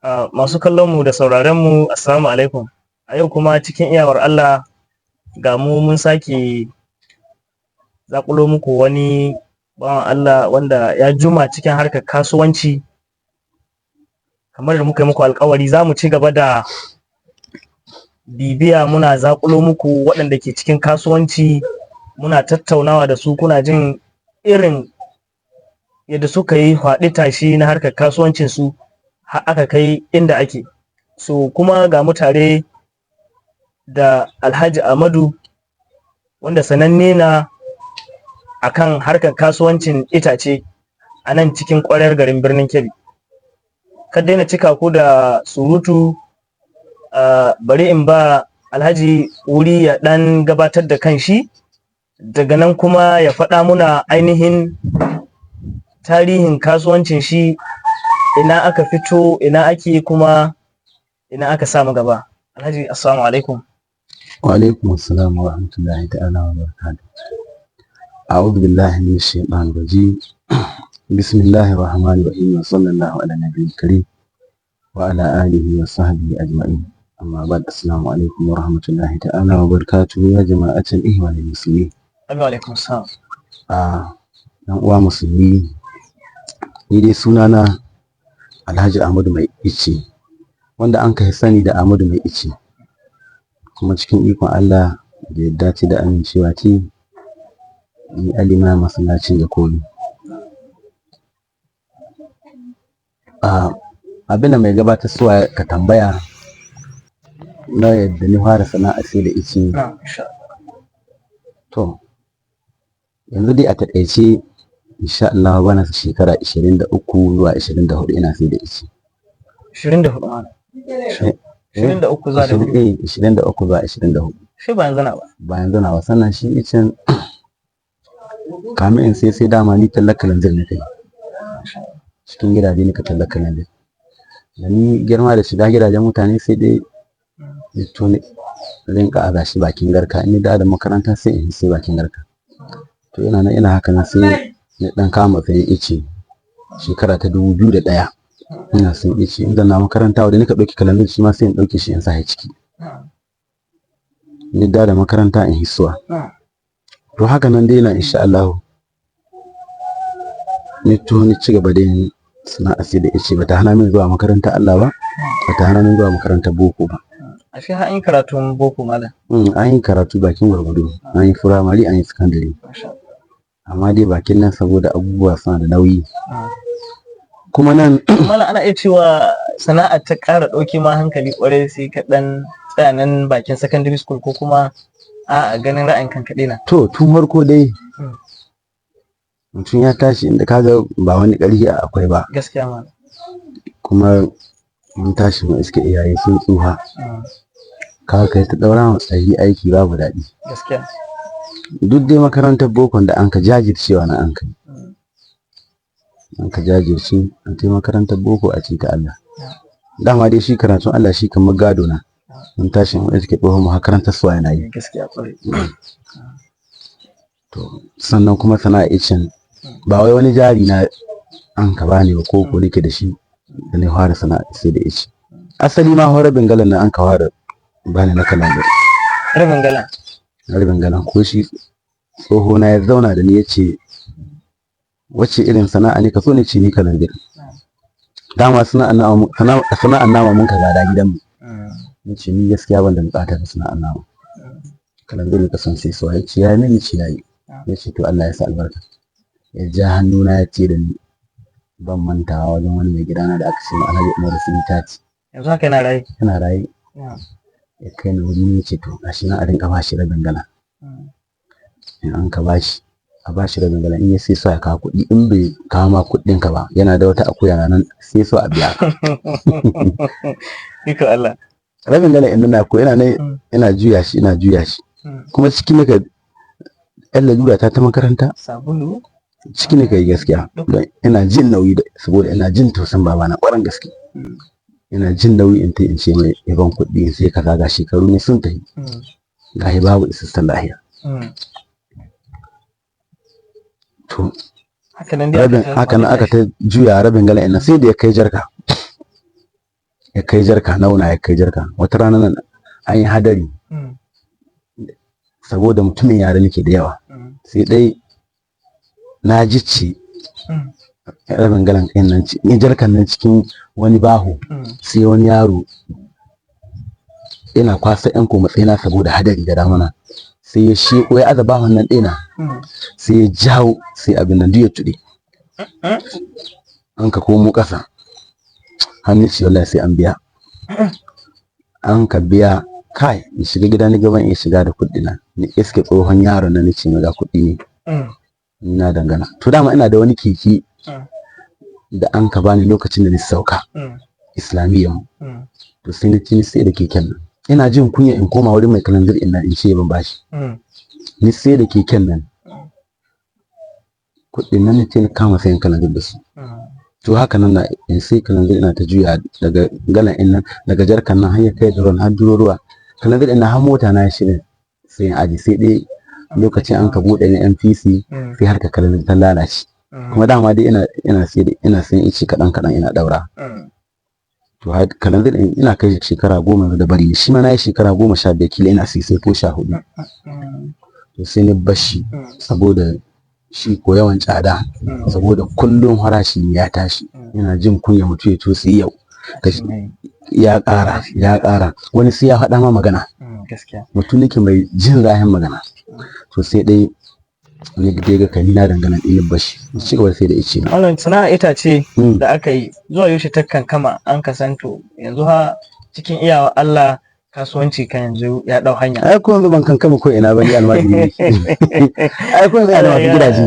Masu kallon mu da sauraron mu assalamu alaikum. A yau kuma cikin iyawar Allah ga mu mun sake zakulo muku wani bawan Allah wanda ya juma cikin harkar kasuwanci. Kamar da muka yi muku alkawari za mu ci gaba da bibiya muna zakulo muku waɗanda ke cikin kasuwanci, muna tattaunawa da su, kuna jin irin yadda suka yi faɗi tashi na harkar kasuwancin su har aka kai inda ake. So kuma ga mu tare da Alhaji Ahmadu wanda sananne na akan harkar kasuwancin itace a nan cikin ƙwaryar garin birnin Kebbi. Kad daina cika ku da surutu, bari in ba Alhaji wuri ya ɗan gabatar da kanshi, daga nan kuma ya faɗa muna ainihin tarihin kasuwancin shi, ina aka fito, ina ake, kuma ina aka samu gaba. Alhaji assalamu alaikum. Wa alaikum assalam wa rahmatullahi ta'ala wa barakatuh. A'udhu billahi minash shaitanir rajim. Bismillahir rahmanir rahim. Wa sallallahu ala nabiyil karim wa ala alihi wa sahbihi ajma'in. Amma ba'd, assalamu alaikum wa rahmatullahi ta'ala wa barakatuh ya jama'atul ihwanil muslimin. Wa alaikum assalam. Dan uwa musulmi, ni dai sunana Alhaji Ahmadu Mai Ice, wanda an kai sani da Ahmadu Mai Ice, kuma cikin ikon Allah da yadda ce da amincewa ce ni alima masallacin da koli. Abinda mai gabatar suwa ka tambaya na yadda ni fara sana'a sai da ice. To yanzu dai a taƙaice insha Allah bana shekara 23 zuwa 24 ina sai da ice. 24 ma. 23 za da 23 zuwa 24. Shi ba yanzu na ba. Ba yanzu na ba, sannan shi icen kamin in sai dama ni tallaka lanzir ne kai. Cikin gidaje ne ka tallaka lanzir. Da ni girma da shiga gidajen mutane sai dai to ne rinka aza shi bakin garka, in da makaranta sai in sai bakin garka. To ina haka na sai ni dan kama sai ice shekara ta 2001. Ina son ice in na makaranta wanda nika dauki kalanzir shi ma sai in dauke shi in sa ciki. Ni da makaranta in hisuwa. To haka nan dai na insha Allah ni ci gaba da yin sana'a sai da ice, bata hana min zuwa makaranta Allah ba, bata hana min zuwa makarantar boko ba. Ashe har an yi karatun boko malam? An yi karatu bakin gwargwado, an yi firamare, an yi sakandare. Amma dai bakin nan saboda abubuwa suna da nauyi. Kuma nan malam ana iya cewa sana'a ta ƙara ɗauke ma hankali ƙwarai sai ka ɗan tsaya nan bakin secondary school, ko kuma a ganin ra'ayin kan kaɗai na? To tun farko dai mutum ya tashi inda kaga ba wani ƙarfi akwai ba. Gaskiya malam. Kuma mun tashi mu iske iyaye sun tsuha. Kaga kai ta ɗaura wa tsari aiki babu daɗi. Gaskiya. Duk dai makarantar bokon da an ka jajircewa na an kai. An ka jajirce an kai makarantar boko a cikin Allah. Dama dai shi karatun Allah shi kamar gado na. Mun tashi mu iske tsohon mu makarantar suwa yana yi. Gaskiya ƙwarai. To sannan kuma sana'a icen ba wai wani jari na an ka bani ba ko nake da shi da na fara sana'a sai da ice. Asali ma hore bengalan nan an ka fara bani na kalanzir. Rabin galan ko shi tsoho na ya zauna da ni ya ce wacce irin sana'a ne ka so, ne ce ni kalanzir. Dama sana'an nama mun ka gada gidanmu. Ni ce ni gaskiya ban da bukatar sana'an nama. Kalanzir ne ka son sai so, ya ce ya mini ce yayi. Ya ce to Allah ya sa albarka. Ya ja hannuna ya ce da ni ban mantawa wajen wani mai gidana da aka ce ma Alhaji Umar Sinitati. Yanzu haka yana raye? Yana raye. Ya kai ni wuri ne, ce to gashi nan a rinka bashi rabin gala. In an ka bashi, a bashi rabin gala, in ya sai so ya kawo kuɗi, in bai kawo ma kuɗin ka ba yana da wata akuya na nan sai so a biya ka. Iko Allah. Rabin gala inda na ko ina juya shi. Kuma ciki naka yan lalura ta makaranta. Sabulu. Ciki naka yi gaskiya. Ina jin nauyi saboda ina jin tausan baba na ƙwarar gaske. Ina jin nauyi in ce mai yaban kuɗi sai ka ga shekaru ne sun tafi. Gahi babu isassun lahiya. To haka nan aka ta juya rabin gala ina sai da ya kai jarka. ya kai jarka nauna ya kai jarka. Wata rana nan an yi hadari saboda mutumin yare nake da yawa, sai dai na jice rabin galan ɗin nan ni jarkan nan cikin wani baho, sai wani yaro yana kwasa yan komatsina saboda hadari da damuna, sai ya sheko ya aza bahon nan ɗina, sai ya jawo sai abin nan duk ya tuɗe, an ka komo ƙasa hannun shi wallahi sai an biya, an ka biya. Kai in shiga gida ni gaban in shiga da kuɗi na, ni iske tsohon yaron nan nace ga kuɗi ne, ni na dangana. To dama ina da wani keke da an ka bani lokacin da ni sauka islamiyya, to sai ni ci sai da keken nan, ina jin kunya in koma wurin mai kalanzir in nan in ce ban bashi, ni sai da keken nan, kuɗin nan ni ce ni kama sayan kalanzir da su. To haka nan na in sai kalanzir ina ta juya daga galan in nan, daga jarkan nan har ya kai duron har duro ruwa, kalanzir ina har mota na shirin sai in aji, sai dai lokacin an ka buɗe ni MPC sai harka kalanzir ta lalace, kuma dama dai ina sayan ice kaɗan ina ɗaura. To kalanzir ina kai shekara 10 da bari, shi ma na yi shekara 15 kila ina sai ko 14. To sai ni bashi saboda shi ko yawan tsada, saboda kullum farashi ya tashi, ina jin kunya mutu ya tutsi yau ya ƙara wani sai ya faɗa ma magana, mutum nake mai jin rahin magana. To sai dai ni dai ga kani na dangana ɗin bashi ci gaba sai da ice na. Wannan sana'a itace da aka yi zuwa yaushe ta kankama an kasanto yanzu ha cikin iyawa Allah kasuwanci kan yanzu ya dau hanya. Ai ko yanzu ban kankama ko ina bane almajiri. Ai ko yanzu ina da masu gidaje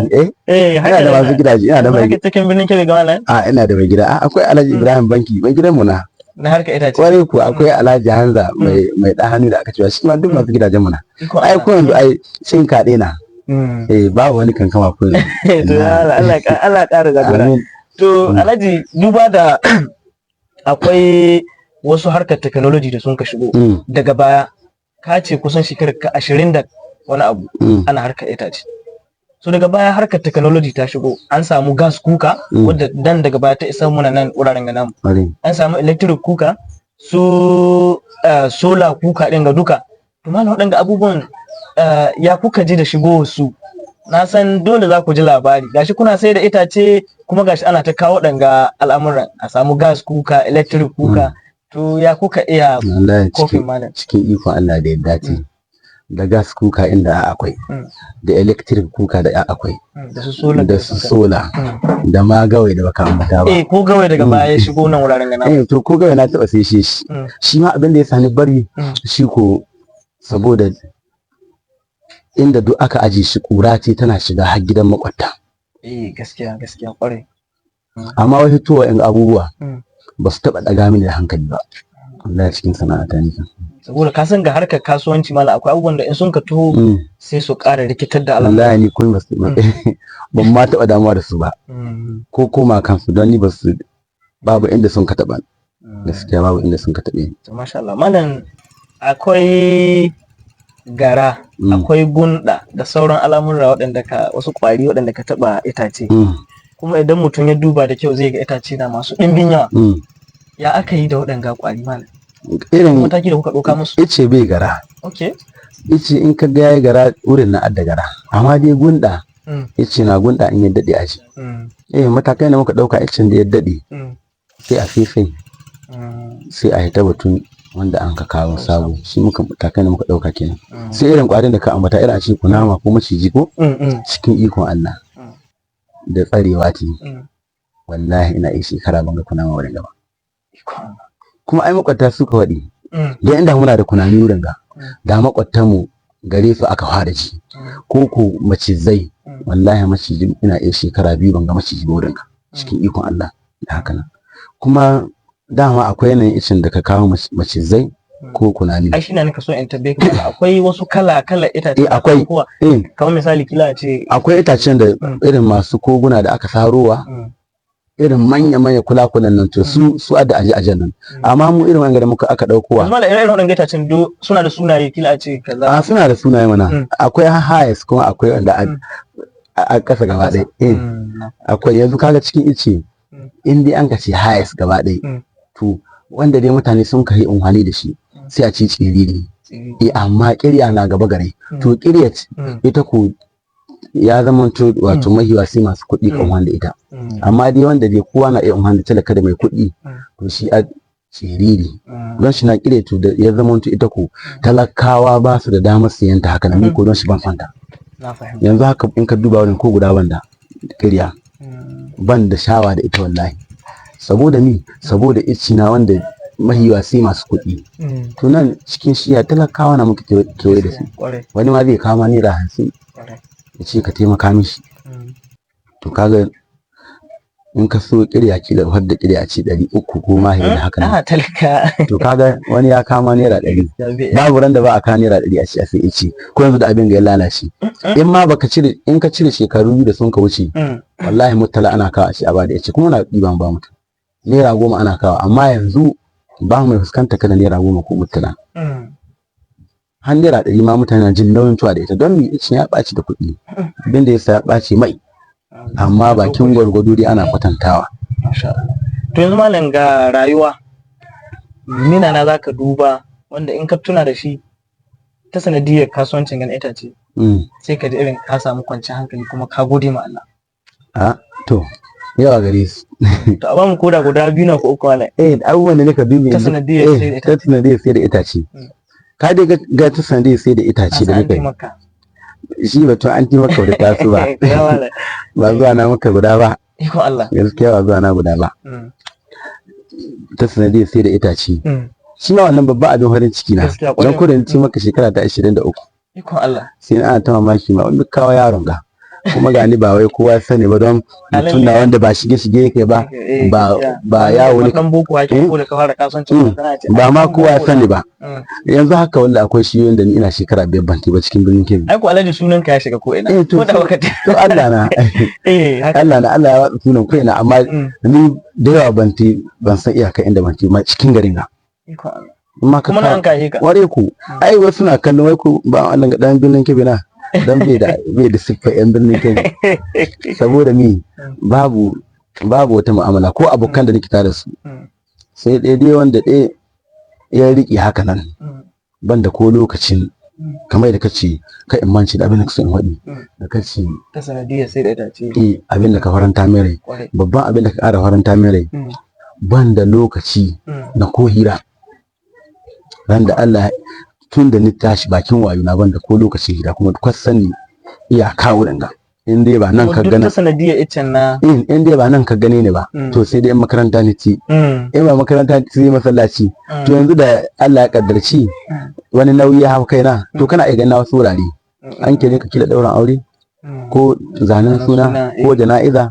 ina da masu gidaje, ina da mai cikin birnin Kebbi ga malam. Ina da mai gida. Akwai Alhaji Ibrahim Banki mai gidan mu na harka itace. Kwarai ko akwai Alhaji Hanza mai dan hannu da aka cewa shi ma duk masu gidajen mu na. Ai ko yanzu ai shin kaɗe na. Ba wani kankama ko yanzu. To Allah ƙara gagara. To Alhaji duba da akwai wasu harkar technology da sun ka shigo daga baya, ka ce kusan shekarar ka 20 da wani abu ana harkar itace. So daga baya harkar technology ta shigo, an samu gas cooker wadda dan daga baya ta isa muna nan wuraren ga namu, an samu electric cooker, su solar cooker din ga duka. To malam waɗanda abubuwan ya kuka ji da shigo su? Na san dole za ku ji labari, gashi kuna sai da itace kuma gashi ana ta kawo ɗanga al'amuran, a samu gas cooker, electric cooker. To ya kuka iya kofin malam? Cikin ikon Allah da ya dace, da gas cooker inda akwai, da electric cooker da akwai, da su sola, da ma gawai da baka ambata ba. Ko gawai daga baya ya shigo nan wuraren gana. To ko gawai na taɓa sai shi ma abin da ya sani bari shi ko saboda inda duk aka aje shi ƙura ce tana shiga har gidan makwabta. Gaskiya kwarai. Amma wasu towa yan abubuwa ba su taɓa ɗaga mini da hankali ba. Allah cikin sana'ata ne. Saboda ka san ga harkar kasuwanci mala akwai abubuwan da in sun ka taho sai su ƙara rikitar da al'amura. Allah ni kun ban ma taɓa damuwa da su ba. Ko koma kansu don ni babu inda sun ka taɓa. Gaskiya babu inda sun ka taɓe. Masha Allah. Malam akwai gara, akwai gunda da sauran al'amura waɗanda wasu ƙwari waɗanda ka taɓa itace. Kuma idan mutum ya duba da kyau zai ga itace na masu ɗimbin yawa. Ya aka yi da waɗanga ƙwari malam? Irin mataki da kuka ɗauka musu? Ice bai gara. Okay. Ice in ka ga yayi gara wurin na adda gara. Amma dai gunda. Ice na gunda in ya daɗe a shi. Matakai da muka ɗauka icen da ya daɗe. Sai a fefe. Sai a hita batun wanda an ka kawo sabo. Shi muka matakai da muka ɗauka kenan. Sai irin ƙwarin da ka ambata irin a ce kunama ko maciji ko cikin ikon Allah. Da tsarewa ce, wallahi ina iya shekara ban ga kunama wurin gaba. Kuma ai makwabta suka waɗi, da inda muna da kunami wurin ga, da makwabtan mu gare su aka fara ci, ko macizai, wallahi maciji ina iya shekara 2 ban ga maciji wurin ga, cikin ikon Allah da haka nan. Kuma dama akwai yanayin icin da ka kawo macizai ko kunami. Ai shine nika so in tabbe ka, akwai wasu kala itace. Akwai. Kamar misali kila ce. Akwai itacen da irin masu koguna da aka sarowa, irin manya kulakunan nan to su adda ajen nan. Amma mu irin wanga da muka aka daukowa. Kuma da irin wadannan itacen suna da sunaye kila ce kaza. Suna da sunaye mana. Akwai highest kuma akwai wanda a kasa gaba ɗaya. Akwai yanzu kaga cikin ice in dai an ka ce highest gaba ɗaya to wanda dai mutane sun kai unhani da shi sai a ce tsiriri amma kirya na gaba gare to kiryat ita ko ya zama to wato mahiwa sai masu kuɗi kan wanda ita amma dai wanda dai kowa na iya unhani talaka da mai kuɗi to shi a tsiriri don shi na kirya to da ya zama to ita ko talakawa ba su da damar siyan ta haka nan ko don shi ban fanta yanzu haka in ka duba wani ko guda banda kirya ban da shawa da ita wallahi saboda ni saboda ici na wanda mahiwa sai masu kuɗi to nan cikin shiya talakawa na muka kewaye da su wani ma zai kama naira 50 ya ce ka taimaka mishi to kaga in ka so kirya ki da wadda kirya ce 300 ko ma da haka nan to kaga wani ya kama naira 100 babu ran da ba a kawo naira 100 a ce a sai ici ko yanzu da abin ga ya lalace in ma baka cire in ka cire shekaru biyu da sun ka wuce wallahi mutala ana kawo a ce a ba da ici kuma na ɗiban ba mutum naira 10 ana kawo amma yanzu ba mai fuskanta kada naira 10 ko mutala har naira 100 ma mutane na jin nauyin tuwa da ita don mi ici ya ɓaci da kuɗi abin da yasa ya ɓaci mai amma bakin gwargwado dai ana kwatantawa. To yanzu malam ga rayuwa mina na zaka duba wanda in ka tuna da shi ta sanadiyar kasuwancin gan itace sai ka ji irin ka samu kwanciyar hankali kuma ka gode ma Allah. To yawa gare su. To a ba mu koda guda biyu na ko uku malam. Abubuwan da nika dubi ta sanadiyar sai da itace. Ta sanadiyar sai da itace. Ka dai ga ta sanadiyar sai da itace da nika yi. Shi batun an ti maka da tasu ba ba zuwa na maka guda ba iko Allah gaskiya ba zuwa na guda ba ta sanadiyar sai da itace shi ma wannan babba abin farin ciki na don kudin ci maka shekara ta 23 iko Allah sai ana ta mamaki ma wani kawo yaron ga kuma gani ba wai kowa sani ba don mutum na wanda ba shige yake ba ba yawo ne dan boko ake ko da ka fara kasuwancin ba ma kowa sani ba yanzu haka wanda akwai shi wanda ni ina shekara 5 banti ba cikin birnin Kebbi ai ko Alhaji sunan ka ya shiga ko ina to da wakati to Allah na Allah ya watsa sunan ko ina amma ni da yawa banti ban san iyaka inda banti ma cikin garin ga iko Allah kuma nan ka yi ka ware ku ai wasu na kallon wai ku ba Allah ga dan birnin Kebbi na dan bai da siffa yan birnin Kebbi saboda ni babu wata mu'amala ko abokan da nake tare su sai dai wanda ya riƙe haka nan banda ko lokacin kamar da kace ka imanci da abin da kace in wadi da kace ta sanadiyar sai da itace abin da ka faranta mai rai babban abin da ka ƙara faranta mai rai banda lokaci na ko hira ran da Allah tun da ni tashi bakin wayo na banda ko lokacin hira kuma kwas sani iyaka wurin ga in dai ba nan ka gana sanadiyar icen na in dai ba nan ka gane ne ba to sai dai makaranta ni ci in ba makaranta ni ci masallaci to yanzu da Allah ya kaddarci wani nauyi ya hau kaina to kana iya ganin wasu wurare an kire ka kila dauran aure ko zanen suna ko jana'iza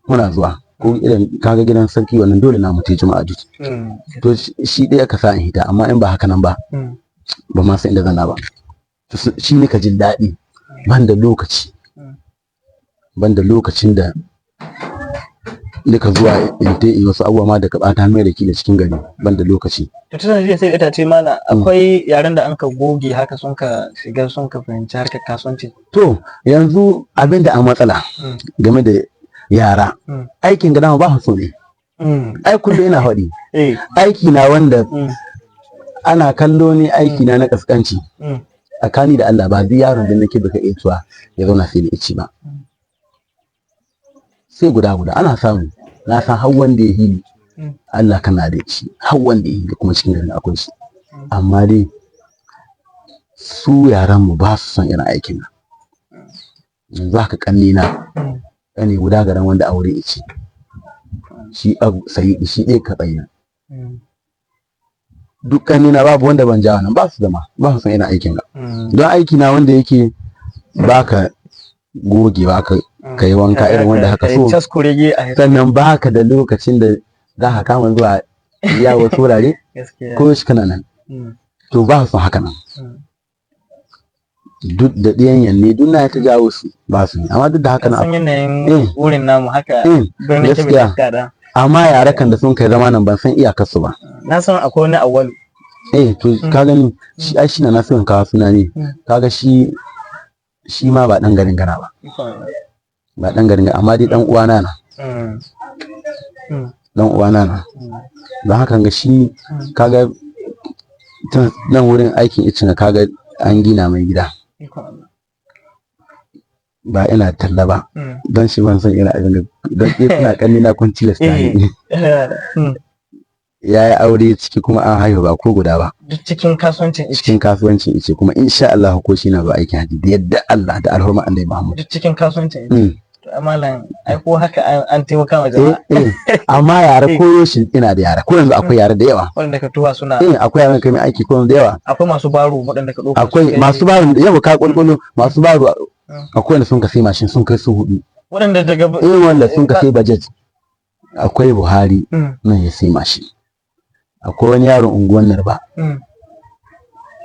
muna zuwa ko irin kaga gidan sarki wannan dole na mutai juma'a duk to shi dai aka sa in hita amma in ba haka nan ba ba ma san inda zana ba shi ne ka jin daɗi ban da lokaci banda lokacin da nika zuwa in ta yi wasu abubuwa ma da ka bata mai da da cikin gari banda lokaci. To tana jiya sai ita ce mana akwai yaren da an ka goge haka sun ka shiga sun ka fahimci harkar kasuwanci. To yanzu abin da a matsala game da yara aikin gada ba so ne. Ai kullum ina faɗi. Aiki na wanda ana kallo ne aiki na kaskanci. Tsakani da Allah ba duk yaron da nake baka iya tuwa ya zauna sai da ici ba. Sai guda ana samu na san har wanda ya hili Allah kana da shi har wanda ya hili kuma cikin garin akwai shi amma dai su yaran mu ba su son irin aikin nan yanzu haka kanni na ne guda garan wanda aure ici shi sai shi dai ka tsaya duk kanni na babu wanda ban jawo nan ba su son irin aikin ga don aiki na wanda yake baka goge baka ka yi wanka irin wanda haka so sannan baka da lokacin da za ka kama zuwa yawo turare ko shi kana nan to ba su haka nan duk da ɗiyan yanne duk na ta jawo su ba su amma duk da haka nan san yanayin wurin namu haka gaskiya amma yara kan da sun kai zama nan ban san iyakar su ba na san akwai wani awwalu to ka gani shi ai shi na son kawo suna ne kaga shi ma ba dan garin gana ba ba dan garin amma dai dan uwana na dan uwana na. Don haka ga shi kaga nan wurin aikin icin kaga an gina mai gida. Ba ina talla ba don shi ban san ina abin don ina kanni na kun tilasta ne. Ya yi aure ciki kuma an haihu ba ko guda ba. Duk cikin kasuwancin ice. Cikin kasuwancin ice kuma insha Allah ko shi na ba aikin haji da yadda Allah da alhurma Annabi Muhammad. Duk cikin kasuwancin ice. To amalan ai ko haka an taimaka wa jama'a. Amma yara koyo shi ina da yara ko yanzu akwai yara da yawa. Wanda ka tuwa suna. Akwai yaran kai mai aiki ko da yawa. Akwai masu baro waɗanda ka ɗauka. Akwai masu baro da yawa ka kulkulu masu baro akwai wanda sun ka sai mashin sun kai su 4. Waɗanda daga wanda sun ka sai budget. Akwai Buhari nan ya sai mashin. Akwai wani yaron unguwan Narba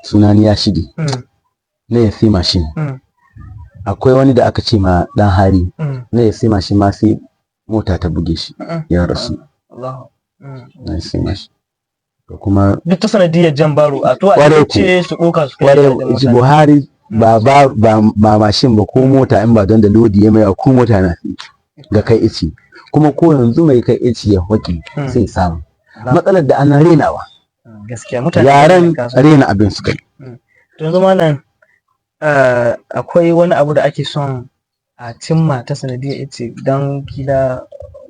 sunani ya shige ne ya sai mashin. Akwai wani da aka ce ma dan hari ne ya sai mashin ma sai mota ta buge shi ya rasu. Na sai mashin kuma duk ta sanadiyar jan baro a to a ce su ɗauka su kai Buhari ba mashin ba ko mota in ba don da lodi ya mai ko mota na ga kai ici kuma ko yanzu mai kai ici ya hoki sai samu. Matsalar da ana renawa gaskiya mutane yaran rena abin su kai. To yanzu malam akwai wani abu da ake son a cimma ta sanadiyar ice don kila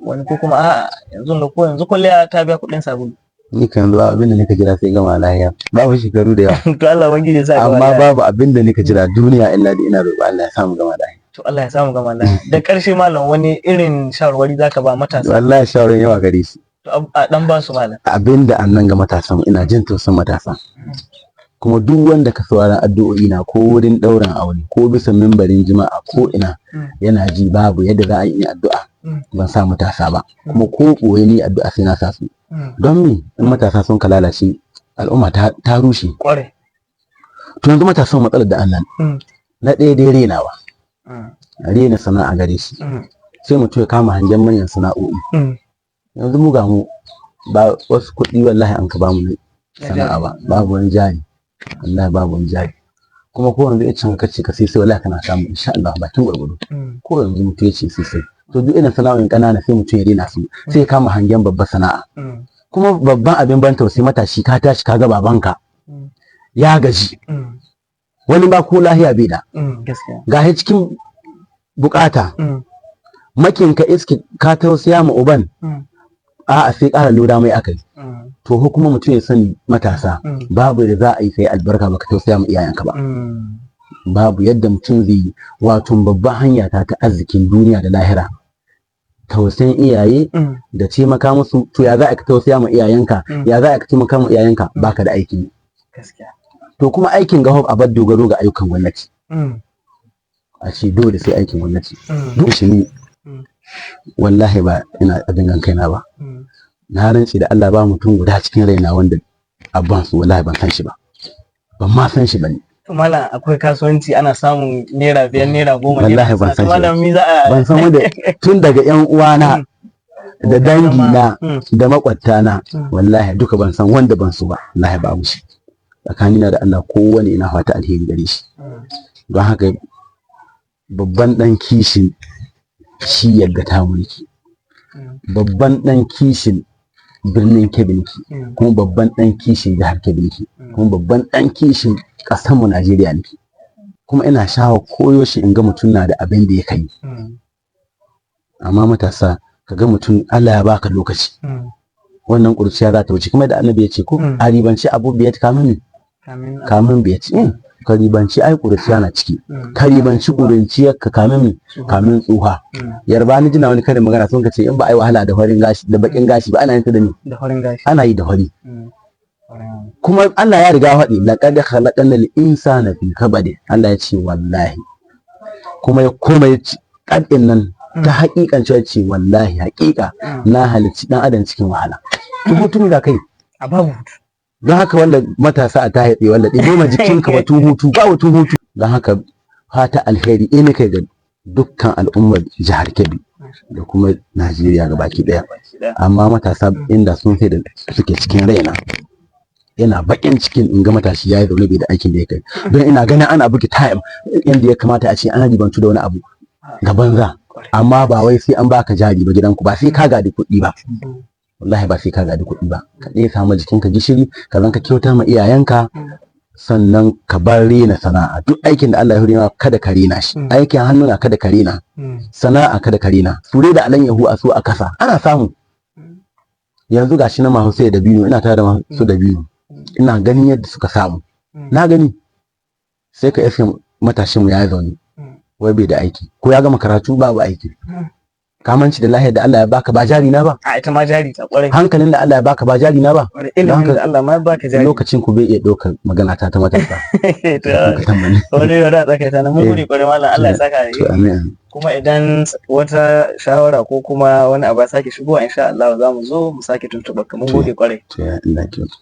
wani ko kuma a yanzu kwalliya ta biya kuɗin sabulu. Ni kan zuwa abin da nika jira sai gama lahiya babu shekaru da yawa. To Allah ubangiji ya sa amma babu abin da nika jira duniya illa da ina roƙo Allah ya samu gama lahiya. To Allah ya samu gama lahiya. Da ƙarshe malam wani irin shawarwari zaka ba matasa? Wallahi shawarin yawa gare su. A dan ba su malam abinda annan ga matasan ina jin tausan matasa kuma duk wanda ka saurara addu'o'i na ko wurin ɗaurin aure ko bisa mimbarin jima'a ko ina yana ji babu yadda za a yi addu'a ban sa matasa ba kuma ko ɓoye ni addu'a sai na sa su don me in matasa sun ka lalace al'umma ta rushe. To yanzu matasan matsalar da annan na ɗaya dai renawa rena sana'a gare shi sai mutum ya kama hangen manyan sana'o'i. Yanzu mu ga mu ba wasu kuɗi wallahi an ka bamu sana'a ba babu wani jari wallahi babu wani jari kuma ko yanzu icin ka ce ka sai wallahi kana samu insha Allah bakin gurgudu ko yanzu mutum ya ce sai to duk irin sana'o'in ƙanana sai mutum ya rena su sai ya kama hangen babbar sana'a kuma babban abin ban tausayi matashi ka tashi ka ga babanka ya gaji wani ba ko lahiya bai da ga cikin bukata makin ka iski ka tausaya ma uban a'a sai ƙara lura mai akai to kuma mutum ya sani matasa babu da za a yi kai albarka baka tausaya ma iyayenka ba babu yadda mutum zai yi wato babban hanya ta arzikin duniya da lahira tausayin iyaye da taimaka musu. To ya za a ka tausaya ma iyayenka ya za a ka taimaka ma iyayenka baka da aiki to kuma aikin ga a bar dogaro ga ayyukan gwamnati a ce dole sai aikin gwamnati duk shi ne wallahi ba ina abin kaina ba na rantsi da Allah ba mutum guda cikin raina wanda abban su wallahi ban san shi ba ban ma san shi bane. To malam akwai kasuwanci ana samun naira 5 naira 10 wallahi ban san shi malam mi za a ban san wanda tun daga yan uwana da dangi na da makwabta na wallahi duka ban san wanda ban su ba wallahi ba mu shi tsakanina da Allah kowane ina fata alheri gare shi don haka babban dan kishin shi yadda ta mulki babban dan kishin birnin Kebbi kuma babban dan kishin jihar Kebbi kuma babban dan kishin kasar mu Najeriya ne kuma ina shawo koyo shi in ga mutum na da abin da ya kai amma matasa ka ga mutum Allah ya baka lokaci wannan kurciya za ta wuce kuma da annabi ya ce ko a ribanci abu biyar kamin biyar ka ribanci ai kurciya na ciki ka ribanci kurciyar ka kamin tsuha yarba ni jina wani karin magana sun ka ce in ba ai wahala da farin gashi da bakin gashi ba ana yin ta da ni da farin gashi ana yi da fari kuma Allah ya riga faɗi laqad khalaqnal insana fi kabad Allah ya ce wallahi kuma ya ci kadin nan ta hakikan ce wallahi hakika na halicci dan adam cikin wahala to mutum da kai a babu don haka wanda matasa a ta haɗe wanda ɗaya ma jikinka batun hutu ba batun hutu don haka fata alheri ne kai ga dukkan al'ummar jihar Kebbi da kuma Najeriya baki ɗaya amma matasa inda sun sai da suke cikin raina yana bakin cikin in ga matashi ya yi zaune bai da aikin da ya kai don ina ganin ana buki time inda ya kamata a ce an ribantu da wani abu ga banza amma ba wai sai an baka jari ba gidanku ba sai ka gadi kuɗi ba wallahi ba sai ka gadi kuɗi ba, ka ɗaya samu jikinka gishiri, ka zan ka kyauta ma iyayenka, sannan ka bar rena sana'a. Duk aikin da Allah ya hurima kada ka rena shi, aikin hannu na kada ka rena, sana'a kada ka rena. Sure da alayyahu a so a kasa ana samu. Yanzu gashi na masu sai da bino, ina tare da masu da bino, ina ganin yadda suka samu, na gani. Sai ka iske matashin mu ya zaune wai bai da aiki, ko ya gama karatu babu aiki. Kamanci da lahiyar da Allah ya baka ba jari na ba, a ita ma jari ta kwarai. hankalin da Allah ya baka ba jari na ba, ilimin da Allah ma ya baka jari. lokacin ku bai iya ɗaukar magana ta matasa. Wani yau da tsakaita na mun gode kwarai malam, Allah ya saka To amin. kuma idan wata shawara ko kuma wani abu ya sake shigowa insha Allah za mu zo mu sake tuntuɓa ka. Mun gode kwarai. To ya Allah ya kyauta.